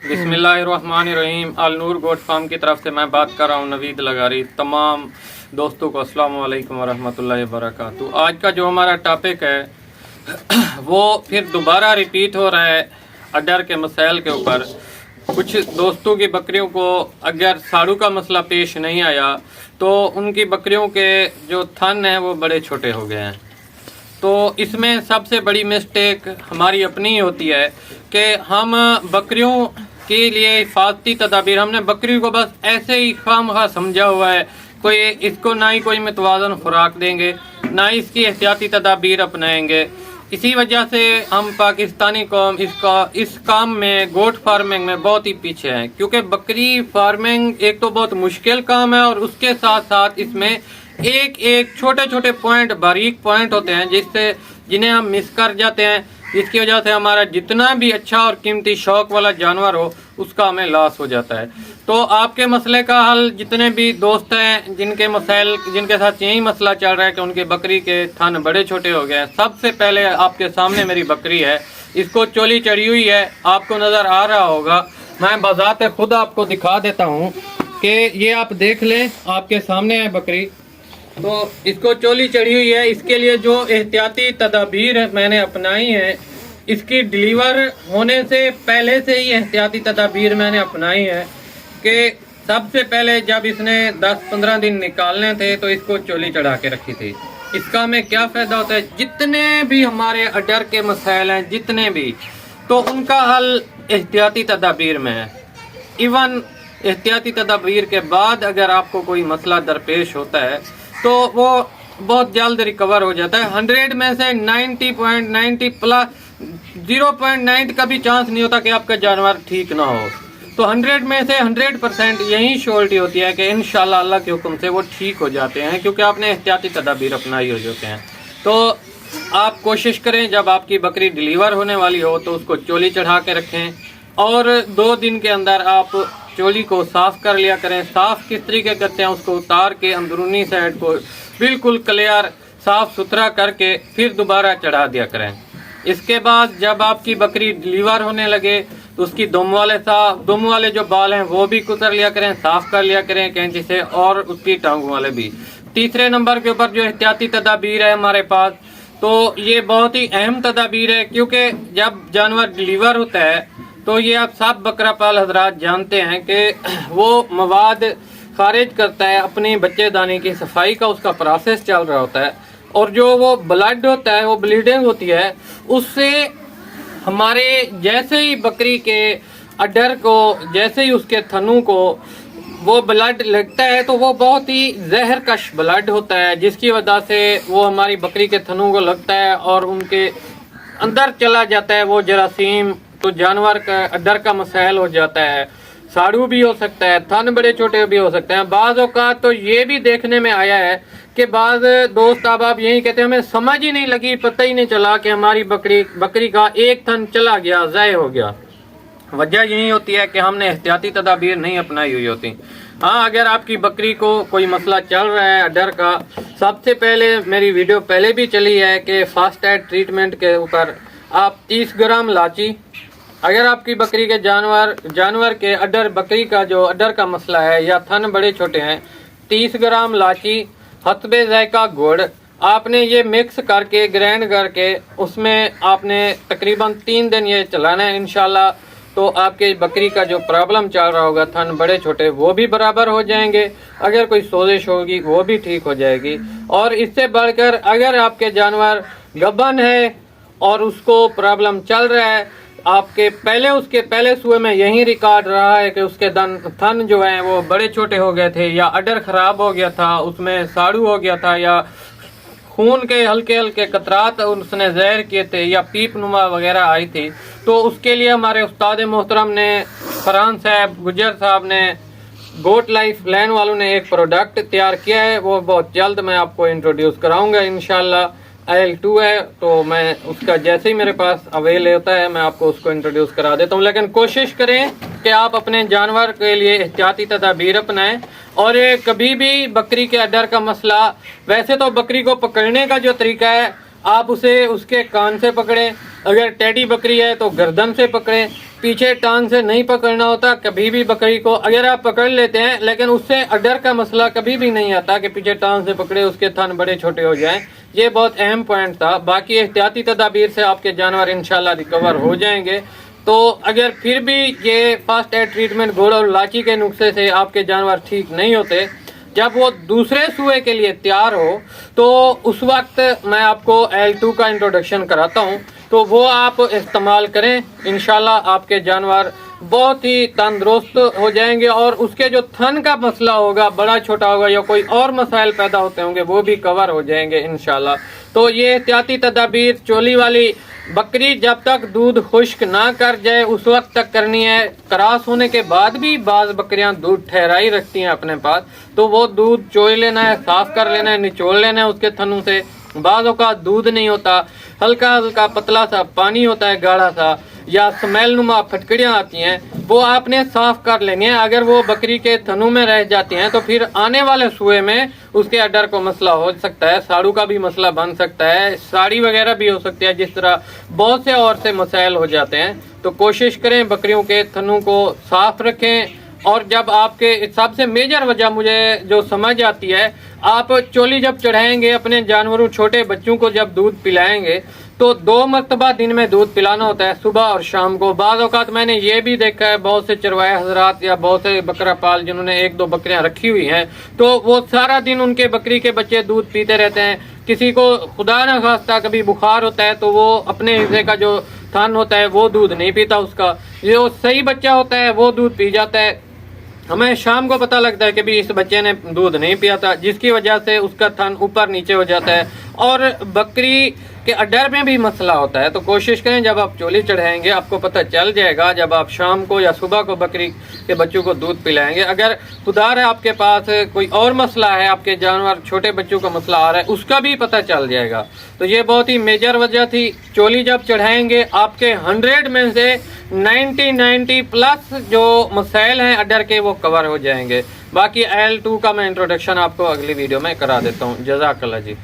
बिस्मिल्लाहिर्रहमानिर्रहीम। अल नूर goat farm की तरफ से मैं बात कर रहा हूँ नवीद लगारी। तमाम दोस्तों को अस्सलाम वालेकुम वरहमतुल्लाहि वबरकातुहू। आज का जो हमारा टॉपिक है वो फिर दोबारा रिपीट हो रहा है अडर के मसाइल के ऊपर। कुछ दोस्तों की बकरियों को अगर साड़ू का मसला पेश नहीं आया तो उनकी बकरियों के जो थन हैं वो बड़े छोटे हो गए हैं। तो इसमें सबसे बड़ी मिस्टेक हमारी अपनी ही होती है कि हम बकरियों के लिए हिफाजती तदाबीर, हमने बकरी को बस ऐसे ही खामखा समझा हुआ है। कोई इसको ना ही कोई मतवाज़न खुराक देंगे, ना ही इसकी एहतियाती तदाबीर अपनाएंगे। इसी वजह से हम पाकिस्तानी कौम इस काम में, गोट फार्मिंग में बहुत ही पीछे हैं, क्योंकि बकरी फार्मिंग एक तो बहुत मुश्किल काम है और उसके साथ साथ इसमें एक एक छोटे छोटे पॉइंट, बारीक पॉइंट होते हैं जिन्हें हम मिस कर जाते हैं, जिसकी वजह से हमारा जितना भी अच्छा और कीमती शौक वाला जानवर हो उसका हमें लॉस हो जाता है। तो आपके मसले का हल, जितने भी दोस्त हैं जिनके साथ यही मसला चल रहा है कि उनकी बकरी के थन बड़े छोटे हो गए हैं, सबसे पहले आपके सामने मेरी बकरी है। इसको चोली चढ़ी हुई है, आपको नज़र आ रहा होगा। मैं बज़ाते खुद आपको दिखा देता हूँ कि ये आप देख लें, आपके सामने है बकरी। तो इसको चोली चढ़ी हुई है। इसके लिए जो एहतियाती तदाबीर मैंने अपनाई है, इसकी डिलीवर होने से पहले से ही एहतियाती तदाबीर मैंने अपनाई है कि सबसे पहले जब इसने 10-15 दिन निकालने थे तो इसको चोली चढ़ा के रखी थी। इसका हमें क्या फ़ायदा होता है, जितने भी हमारे अडर के मसाइल हैं, जितने भी, तो उनका हल एहतियाती तदाबीर में है। इवन एहतियाती तदाबीर के बाद अगर आपको कोई मसला दरपेश होता है तो वो बहुत जल्द रिकवर हो जाता है। 100 में से 90.90 प्लस 0.9 का भी चांस नहीं होता कि आपका जानवर ठीक ना हो। तो 100 में से 100% यही श्योरिटी होती है कि इंशाल्लाह अल्लाह के हुक्म से वो ठीक हो जाते हैं, क्योंकि आपने एहतियाती तदाबीर अपनाई हो जाते हैं। तो आप कोशिश करें जब आपकी बकरी डिलीवर होने वाली हो तो उसको चोली चढ़ा के रखें और 2 दिन के अंदर आप चोली को साफ़ कर लिया करें। साफ़ किस तरीके करते हैं, उसको उतार के अंदरूनी साइड को बिल्कुल क्लियर साफ़ सुथरा करके फिर दोबारा चढ़ा दिया करें। इसके बाद जब आपकी बकरी डिलीवर होने लगे तो उसकी दुम वाले जो बाल हैं वो भी कुतर लिया करें, साफ़ कर लिया करें कैंची से, और उसकी टांगों वाले भी। तीसरे नंबर के ऊपर जो एहतियाती तदाबीर है हमारे पास, तो ये बहुत ही अहम तदाबीर है, क्योंकि जब जानवर डिलीवर होता है तो ये आप सब बकरा पाल हजरात जानते हैं कि वो मवाद खारिज करता है, अपनी बच्चेदानी की सफाई का उसका प्रोसेस चल रहा होता है, और जो वो ब्लड होता है, वो ब्लीडिंग होती है, उससे हमारे जैसे ही बकरी के अडर को, जैसे ही उसके थनों को वो ब्लड लगता है तो वो बहुत ही जहरकश ब्लड होता है, जिसकी वजह से वो हमारी बकरी के थनों को लगता है और उनके अंदर चला जाता है वो जरासीम। तो जानवर का अडर का मसाइल हो जाता है, साड़ू भी हो सकता है, थन बड़े छोटे भी हो सकते हैं। बाज़ औक़ात तो ये भी देखने में आया है कि बाज़ दोस्त आप यही कहते हैं हमें समझ ही नहीं लगी, पता ही नहीं चला कि हमारी बकरी का एक थन चला गया, ज़ाय हो गया। वजह यही होती है कि हमने एहतियाती तदाबीर नहीं अपनाई हुई होती। हाँ, अगर आपकी बकरी को कोई मसला चल रहा है अडर का, सबसे पहले मेरी वीडियो पहले भी चली है कि फास्ट एड ट्रीटमेंट के ऊपर आप 30 ग्राम लाची, अगर आपकी बकरी के जानवर के अडर, बकरी का जो अडर का मसला है या थन बड़े छोटे हैं, 30 ग्राम लाची, हस्बे ज़ायका गुड़, आपने ये मिक्स करके ग्राइंड करके उसमें आपने तकरीबन 3 दिन ये चलाना है। इंशाल्लाह तो आपके बकरी का जो प्रॉब्लम चल रहा होगा, थन बड़े छोटे, वो भी बराबर हो जाएंगे। अगर कोई सोजिश होगी वो भी ठीक हो जाएगी। और इससे बढ़कर अगर आपके जानवर गबन है और उसको प्रॉब्लम चल रहा है, उसके पहले सुए में यही रिकॉर्ड रहा है कि उसके थन जो है वो बड़े छोटे हो गए थे, या अडर ख़राब हो गया था, उसमें साड़ू हो गया था, या खून के हल्के हल्के कतरात उसने ज़हर किए थे, या पीप नुमा वगैरह आई थी, तो उसके लिए हमारे उस्ताद मोहतरम ने, फरहान साहब, गुजर साहब ने, गोट लाइफ लाइन वालों ने एक प्रोडक्ट तैयार किया है। वो बहुत जल्द मैं आपको इंट्रोड्यूस कराऊंगा इंशाल्लाह। IL2 है, तो मैं उसका जैसे ही मेरे पास अवेल होता है मैं आपको उसको इंट्रोड्यूस करा देता हूँ। लेकिन कोशिश करें कि आप अपने जानवर के लिए एहतियाती तदाबीर अपनाएं। और कभी भी बकरी के अडर का मसला, वैसे तो बकरी को पकड़ने का जो तरीका है, आप उसे उसके कान से पकड़ें, अगर टेडी बकरी है तो गर्दन से पकड़ें, पीछे टांग से नहीं पकड़ना होता। कभी भी बकरी को अगर आप पकड़ लेते हैं, लेकिन उससे अडर का मसला कभी भी नहीं आता कि पीछे टांग से पकड़े उसके थन बड़े छोटे हो जाएं। ये बहुत अहम पॉइंट था। बाकी एहतियाती तदाबीर से आपके जानवर इंशाल्लाह रिकवर हो जाएंगे। तो अगर फिर भी ये फास्ट एड ट्रीटमेंट घोड़ और लाची के नुस्खे से आपके जानवर ठीक नहीं होते, जब वो दूसरे सूए के लिए तैयार हो तो उस वक्त मैं आपको L2 का इंट्रोडक्शन कराता हूँ, तो वो आप इस्तेमाल करें। इंशाल्लाह आपके जानवर बहुत ही तंदुरुस्त हो जाएंगे और उसके जो थन का मसला होगा, बड़ा छोटा होगा या कोई और मसाइल पैदा होते होंगे, वो भी कवर हो जाएंगे इंशाल्लाह। तो ये एहतियाती तदाबीर चोली वाली बकरी जब तक दूध खुश्क ना कर जाए उस वक्त तक करनी है। क्रॉस होने के बाद भी बाज बकरियां दूध ठहराई रखती हैं अपने पास, तो वो दूध चोई लेना है, साफ कर लेना है, निचोड़ लेना है उसके थनों से। बाजों का दूध नहीं होता, हल्का हल्का पतला सा पानी होता है, गाढ़ा सा, या स्मेल नुमा फटकड़ियाँ आती हैं, वो आपने साफ कर लेनी है। अगर वो बकरी के थनों में रह जाती हैं तो फिर आने वाले सूए में उसके अडर को मसला हो सकता है, साड़ू का भी मसला बन सकता है, साड़ी वगैरह भी हो सकती है, जिस तरह बहुत से और से मसाइल हो जाते हैं। तो कोशिश करें बकरियों के थनों को साफ रखें। और जब आपके सबसे मेजर वजह मुझे जो समझ आती है, आप चोली जब चढ़ाएंगे अपने जानवरों छोटे बच्चों को जब दूध पिलाएंगे तो 2 मरतबा दिन में दूध पिलाना होता है, सुबह और शाम को। बाज़ औक़ात मैंने ये भी देखा है बहुत से चरवाए हजरात या बहुत से बकरा पाल जिन्होंने 1-2 बकरियां रखी हुई हैं, तो वो सारा दिन उनके बकरी के बच्चे दूध पीते रहते हैं। किसी को खुदा न खास्ता कभी बुखार होता है तो वो अपने हिस्से का जो थन होता है वो दूध नहीं पीता, उसका जो सही बच्चा होता है वो दूध पी जाता है। हमें शाम को पता लगता है कि भी इस बच्चे ने दूध नहीं पिया था, जिसकी वजह से उसका थन ऊपर नीचे हो जाता है और बकरी के अडर में भी मसला होता है। तो कोशिश करें जब आप चोली चढ़ाएंगे आपको पता चल जाएगा, जब आप शाम को या सुबह को बकरी के बच्चों को दूध पिलाएंगे। अगर खुदार है आपके पास कोई और मसला है, आपके जानवर छोटे बच्चों का मसला आ रहा है, उसका भी पता चल जाएगा। तो ये बहुत ही मेजर वजह थी। चोली जब चढ़ाएंगे आपके 100 में से 90 प्लस जो मसाइल हैं अडर के वो कवर हो जाएंगे। बाकी L2 का मैं इंट्रोडक्शन आपको अगली वीडियो में करा देता हूँ। जज़ाकल्लाह जी।